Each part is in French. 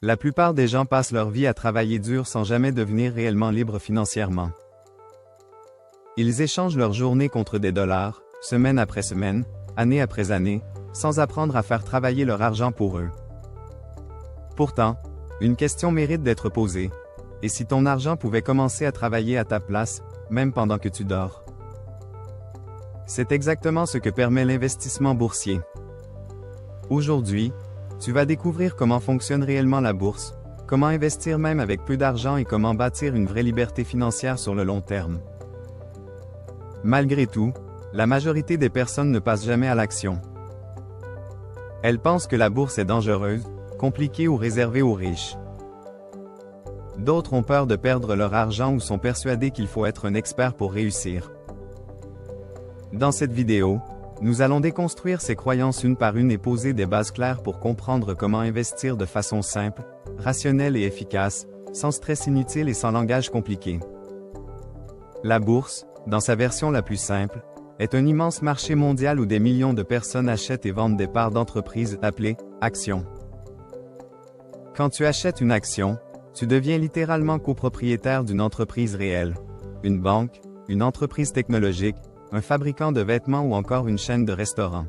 La plupart des gens passent leur vie à travailler dur sans jamais devenir réellement libres financièrement. Ils échangent leur journée contre des dollars, semaine après semaine, année après année, sans apprendre à faire travailler leur argent pour eux. Pourtant, une question mérite d'être posée. Et si ton argent pouvait commencer à travailler à ta place, même pendant que tu dors? C'est exactement ce que permet l'investissement boursier. Aujourd'hui, tu vas découvrir comment fonctionne réellement la bourse, comment investir même avec peu d'argent et comment bâtir une vraie liberté financière sur le long terme. Malgré tout, la majorité des personnes ne passent jamais à l'action. Elles pensent que la bourse est dangereuse, compliquée ou réservée aux riches. D'autres ont peur de perdre leur argent ou sont persuadés qu'il faut être un expert pour réussir. Dans cette vidéo, nous allons déconstruire ces croyances une par une et poser des bases claires pour comprendre comment investir de façon simple, rationnelle et efficace, sans stress inutile et sans langage compliqué. La bourse, dans sa version la plus simple, est un immense marché mondial où des millions de personnes achètent et vendent des parts d'entreprises appelées actions. Quand tu achètes une action, tu deviens littéralement copropriétaire d'une entreprise réelle, une banque, une entreprise technologique, un fabricant de vêtements ou encore une chaîne de restaurants.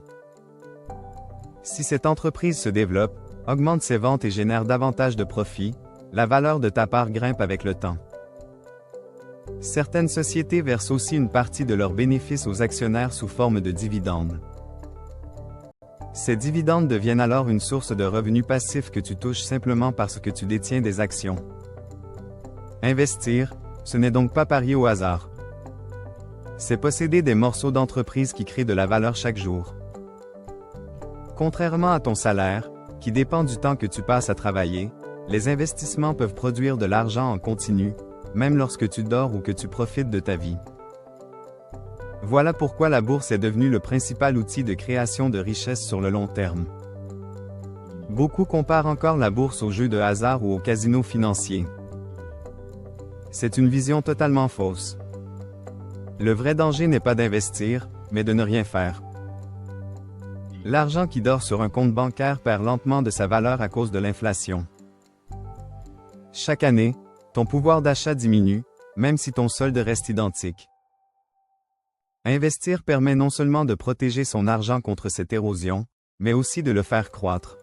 Si cette entreprise se développe, augmente ses ventes et génère davantage de profits, la valeur de ta part grimpe avec le temps. Certaines sociétés versent aussi une partie de leurs bénéfices aux actionnaires sous forme de dividendes. Ces dividendes deviennent alors une source de revenus passifs que tu touches simplement parce que tu détiens des actions. Investir, ce n'est donc pas parier au hasard. C'est posséder des morceaux d'entreprise qui créent de la valeur chaque jour. Contrairement à ton salaire, qui dépend du temps que tu passes à travailler, les investissements peuvent produire de l'argent en continu, même lorsque tu dors ou que tu profites de ta vie. Voilà pourquoi la bourse est devenue le principal outil de création de richesse sur le long terme. Beaucoup comparent encore la bourse aux jeux de hasard ou aux casinos financiers. C'est une vision totalement fausse. Le vrai danger n'est pas d'investir, mais de ne rien faire. L'argent qui dort sur un compte bancaire perd lentement de sa valeur à cause de l'inflation. Chaque année, ton pouvoir d'achat diminue, même si ton solde reste identique. Investir permet non seulement de protéger son argent contre cette érosion, mais aussi de le faire croître.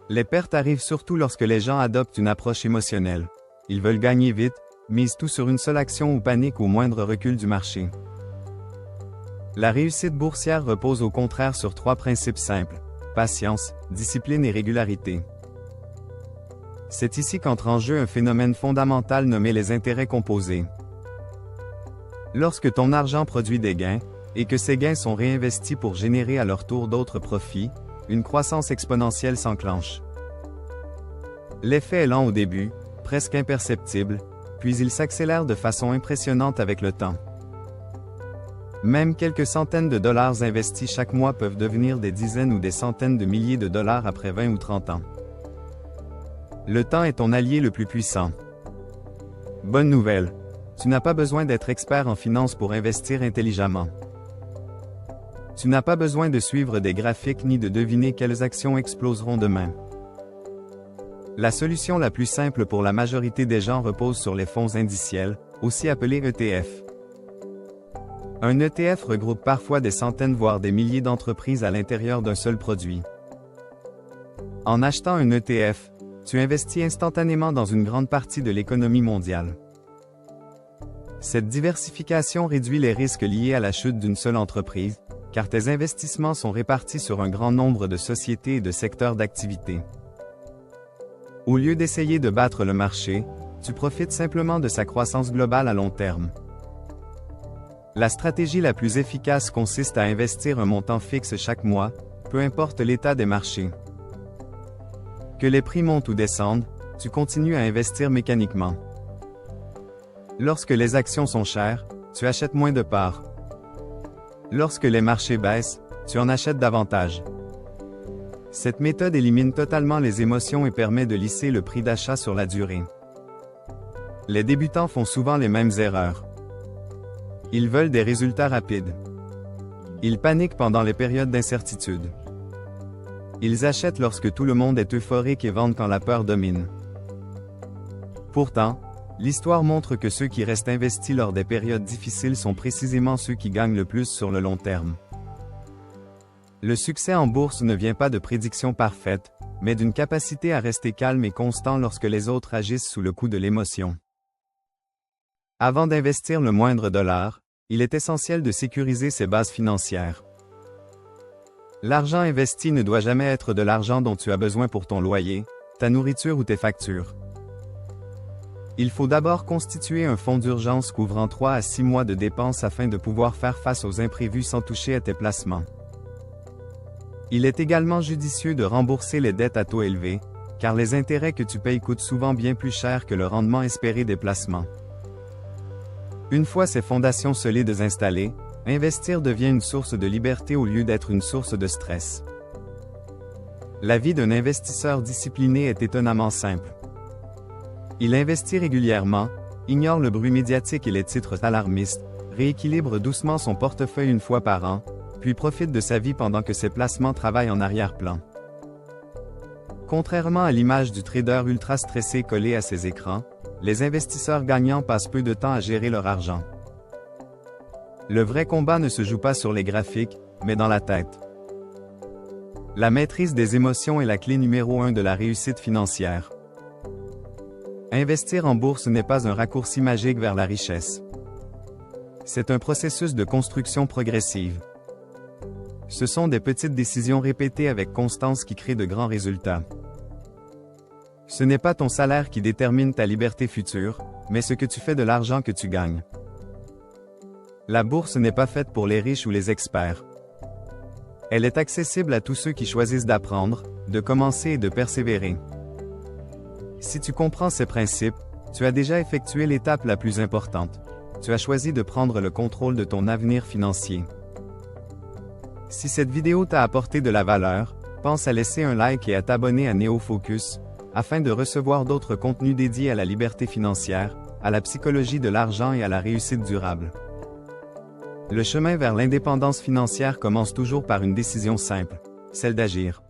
Les pertes arrivent surtout lorsque les gens adoptent une approche émotionnelle. Ils veulent gagner vite, misent tout sur une seule action ou paniquent au moindre recul du marché. La réussite boursière repose au contraire sur 3 principes simples: patience, discipline et régularité. C'est ici qu'entre en jeu un phénomène fondamental nommé les intérêts composés. Lorsque ton argent produit des gains, et que ces gains sont réinvestis pour générer à leur tour d'autres profits, une croissance exponentielle s'enclenche. L'effet est lent au début, presque imperceptible, puis il s'accélère de façon impressionnante avec le temps. Même quelques centaines de dollars investis chaque mois peuvent devenir des dizaines ou des centaines de milliers de dollars après 20 ou 30 ans. Le temps est ton allié le plus puissant. Bonne nouvelle, tu n'as pas besoin d'être expert en finance pour investir intelligemment. Tu n'as pas besoin de suivre des graphiques ni de deviner quelles actions exploseront demain. La solution la plus simple pour la majorité des gens repose sur les fonds indiciels, aussi appelés ETF. Un ETF regroupe parfois des centaines voire des milliers d'entreprises à l'intérieur d'un seul produit. En achetant un ETF, tu investis instantanément dans une grande partie de l'économie mondiale. Cette diversification réduit les risques liés à la chute d'une seule entreprise, car tes investissements sont répartis sur un grand nombre de sociétés et de secteurs d'activité. Au lieu d'essayer de battre le marché, tu profites simplement de sa croissance globale à long terme. La stratégie la plus efficace consiste à investir un montant fixe chaque mois, peu importe l'état des marchés. Que les prix montent ou descendent, tu continues à investir mécaniquement. Lorsque les actions sont chères, tu achètes moins de parts. Lorsque les marchés baissent, tu en achètes davantage. Cette méthode élimine totalement les émotions et permet de lisser le prix d'achat sur la durée. Les débutants font souvent les mêmes erreurs. Ils veulent des résultats rapides. Ils paniquent pendant les périodes d'incertitude. Ils achètent lorsque tout le monde est euphorique et vendent quand la peur domine. Pourtant, l'histoire montre que ceux qui restent investis lors des périodes difficiles sont précisément ceux qui gagnent le plus sur le long terme. Le succès en bourse ne vient pas de prédictions parfaites, mais d'une capacité à rester calme et constant lorsque les autres agissent sous le coup de l'émotion. Avant d'investir le moindre dollar, il est essentiel de sécuriser ses bases financières. L'argent investi ne doit jamais être de l'argent dont tu as besoin pour ton loyer, ta nourriture ou tes factures. Il faut d'abord constituer un fonds d'urgence couvrant 3 à 6 mois de dépenses afin de pouvoir faire face aux imprévus sans toucher à tes placements. Il est également judicieux de rembourser les dettes à taux élevés, car les intérêts que tu payes coûtent souvent bien plus cher que le rendement espéré des placements. Une fois ces fondations solides installées, investir devient une source de liberté au lieu d'être une source de stress. La vie d'un investisseur discipliné est étonnamment simple. Il investit régulièrement, ignore le bruit médiatique et les titres alarmistes, rééquilibre doucement son portefeuille une fois par an, puis profite de sa vie pendant que ses placements travaillent en arrière-plan. Contrairement à l'image du trader ultra stressé collé à ses écrans, les investisseurs gagnants passent peu de temps à gérer leur argent. Le vrai combat ne se joue pas sur les graphiques, mais dans la tête. La maîtrise des émotions est la clé numéro 1 de la réussite financière. Investir en bourse n'est pas un raccourci magique vers la richesse. C'est un processus de construction progressive. Ce sont des petites décisions répétées avec constance qui créent de grands résultats. Ce n'est pas ton salaire qui détermine ta liberté future, mais ce que tu fais de l'argent que tu gagnes. La bourse n'est pas faite pour les riches ou les experts. Elle est accessible à tous ceux qui choisissent d'apprendre, de commencer et de persévérer. Si tu comprends ces principes, tu as déjà effectué l'étape la plus importante. Tu as choisi de prendre le contrôle de ton avenir financier. Si cette vidéo t'a apporté de la valeur, pense à laisser un like et à t'abonner à NeoFocus, afin de recevoir d'autres contenus dédiés à la liberté financière, à la psychologie de l'argent et à la réussite durable. Le chemin vers l'indépendance financière commence toujours par une décision simple, celle d'agir.